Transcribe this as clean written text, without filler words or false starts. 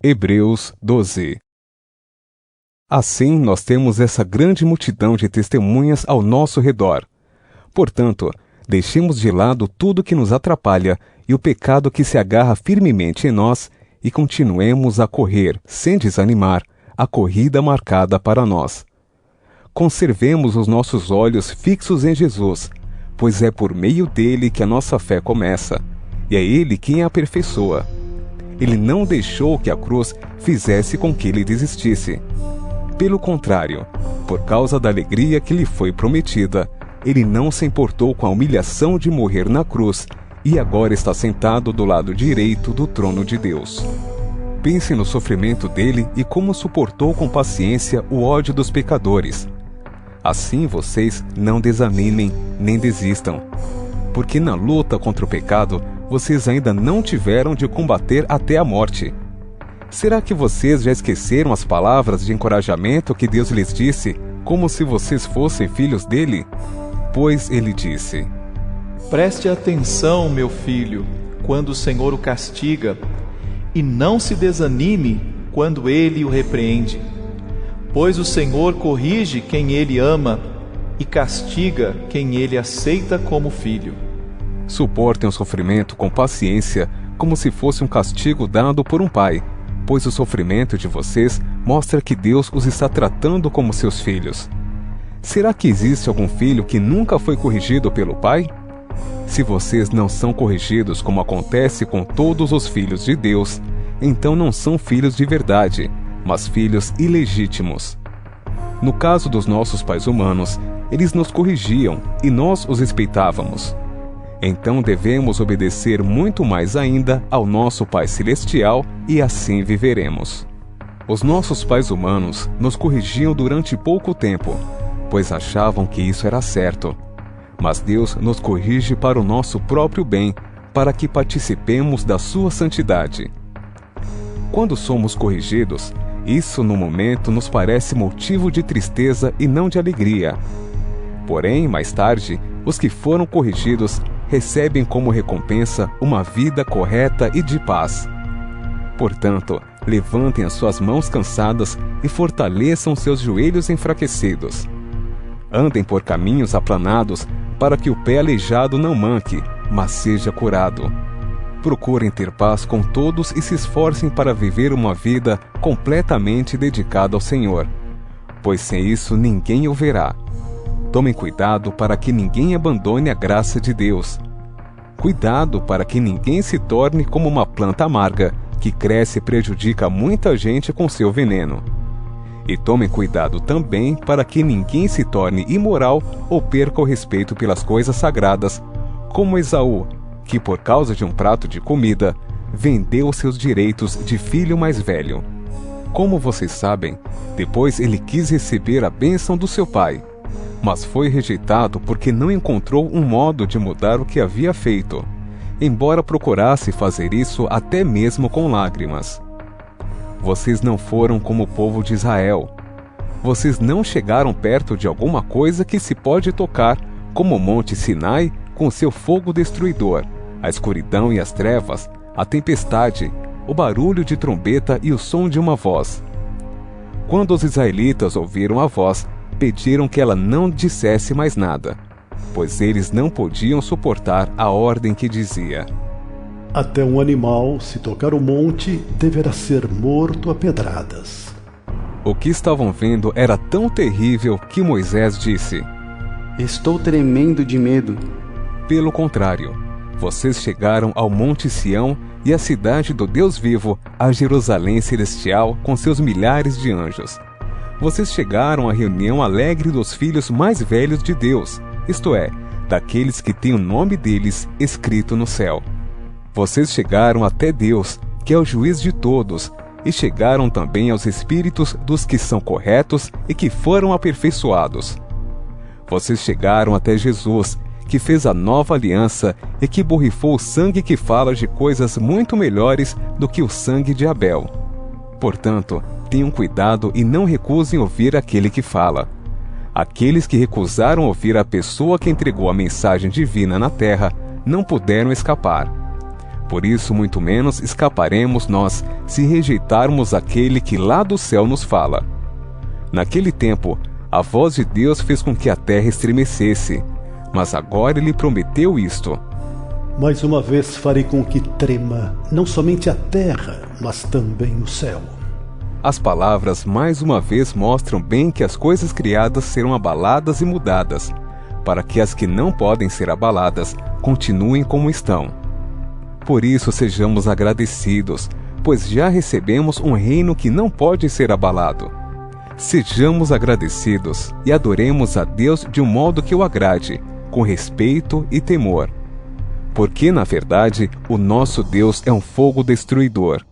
Hebreus 12. Assim, nós temos essa grande multidão de testemunhas ao nosso redor. Portanto, deixemos de lado tudo que nos atrapalha e o pecado que se agarra firmemente em nós e continuemos a correr, sem desanimar, a corrida marcada para nós. Conservemos os nossos olhos fixos em Jesus, pois é por meio dele que a nossa fé começa, e é ele quem a aperfeiçoa. Ele não deixou que a cruz fizesse com que ele desistisse. Pelo contrário, por causa da alegria que lhe foi prometida, ele não se importou com a humilhação de morrer na cruz e agora está sentado do lado direito do trono de Deus. Pense no sofrimento dele e como suportou com paciência o ódio dos pecadores. Assim vocês não desanimem nem desistam, porque na luta contra o pecado vocês ainda não tiveram de combater até a morte. Será que vocês já esqueceram as palavras de encorajamento que Deus lhes disse, como se vocês fossem filhos dele? Pois ele disse: Preste atenção, meu filho, quando o Senhor o castiga, e não se desanime quando ele o repreende. Pois o Senhor corrige quem ele ama e castiga quem ele aceita como filho. Suportem o sofrimento com paciência, como se fosse um castigo dado por um pai, pois o sofrimento de vocês mostra que Deus os está tratando como seus filhos. Será que existe algum filho que nunca foi corrigido pelo pai? Se vocês não são corrigidos como acontece com todos os filhos de Deus, então não são filhos de verdade, mas filhos ilegítimos. No caso dos nossos pais humanos, eles nos corrigiam e nós os respeitávamos. Então devemos obedecer muito mais ainda ao nosso Pai Celestial e assim viveremos. Os nossos pais humanos nos corrigiam durante pouco tempo, pois achavam que isso era certo. Mas Deus nos corrige para o nosso próprio bem, para que participemos da sua santidade. Quando somos corrigidos, isso no momento nos parece motivo de tristeza e não de alegria. Porém, mais tarde, os que foram corrigidos recebem como recompensa uma vida correta e de paz. Portanto, levantem as suas mãos cansadas e fortaleçam seus joelhos enfraquecidos. Andem por caminhos aplanados para que o pé aleijado não manque, mas seja curado. Procurem ter paz com todos e se esforcem para viver uma vida completamente dedicada ao Senhor, pois sem isso ninguém o verá. Tomem cuidado para que ninguém abandone a graça de Deus. Cuidado para que ninguém se torne como uma planta amarga, que cresce e prejudica muita gente com seu veneno. E tomem cuidado também para que ninguém se torne imoral ou perca o respeito pelas coisas sagradas, como Esaú, que por causa de um prato de comida, vendeu seus direitos de filho mais velho. Como vocês sabem, depois ele quis receber a bênção do seu pai, mas foi rejeitado porque não encontrou um modo de mudar o que havia feito, embora procurasse fazer isso até mesmo com lágrimas. Vocês não foram como o povo de Israel. Vocês não chegaram perto de alguma coisa que se pode tocar, como o Monte Sinai com seu fogo destruidor, a escuridão e as trevas, a tempestade, o barulho de trombeta e o som de uma voz. Quando os israelitas ouviram a voz, pediram que ela não dissesse mais nada, pois eles não podiam suportar a ordem que dizia: Até um animal, se tocar o monte, deverá ser morto a pedradas. O que estavam vendo era tão terrível que Moisés disse: Estou tremendo de medo. Pelo contrário, vocês chegaram ao Monte Sião e à cidade do Deus vivo, a Jerusalém celestial com seus milhares de anjos. Vocês chegaram à reunião alegre dos filhos mais velhos de Deus, isto é, daqueles que têm o nome deles escrito no céu. Vocês chegaram até Deus, que é o juiz de todos, e chegaram também aos espíritos dos que são corretos e que foram aperfeiçoados. Vocês chegaram até Jesus, que fez a nova aliança e que borrifou o sangue que fala de coisas muito melhores do que o sangue de Abel. Portanto, tenham cuidado e não recusem ouvir aquele que fala. Aqueles que recusaram ouvir a pessoa que entregou a mensagem divina na terra não puderam escapar. Por isso, muito menos escaparemos nós se rejeitarmos aquele que lá do céu nos fala. Naquele tempo, a voz de Deus fez com que a terra estremecesse, mas agora ele prometeu isto: Mais uma vez farei com que trema não somente a terra, mas também o céu. As palavras mais uma vez mostram bem que as coisas criadas serão abaladas e mudadas, para que as que não podem ser abaladas continuem como estão. Por isso sejamos agradecidos, pois já recebemos um reino que não pode ser abalado. Sejamos agradecidos e adoremos a Deus de um modo que o agrade, com respeito e temor. Porque, na verdade, o nosso Deus é um fogo destruidor.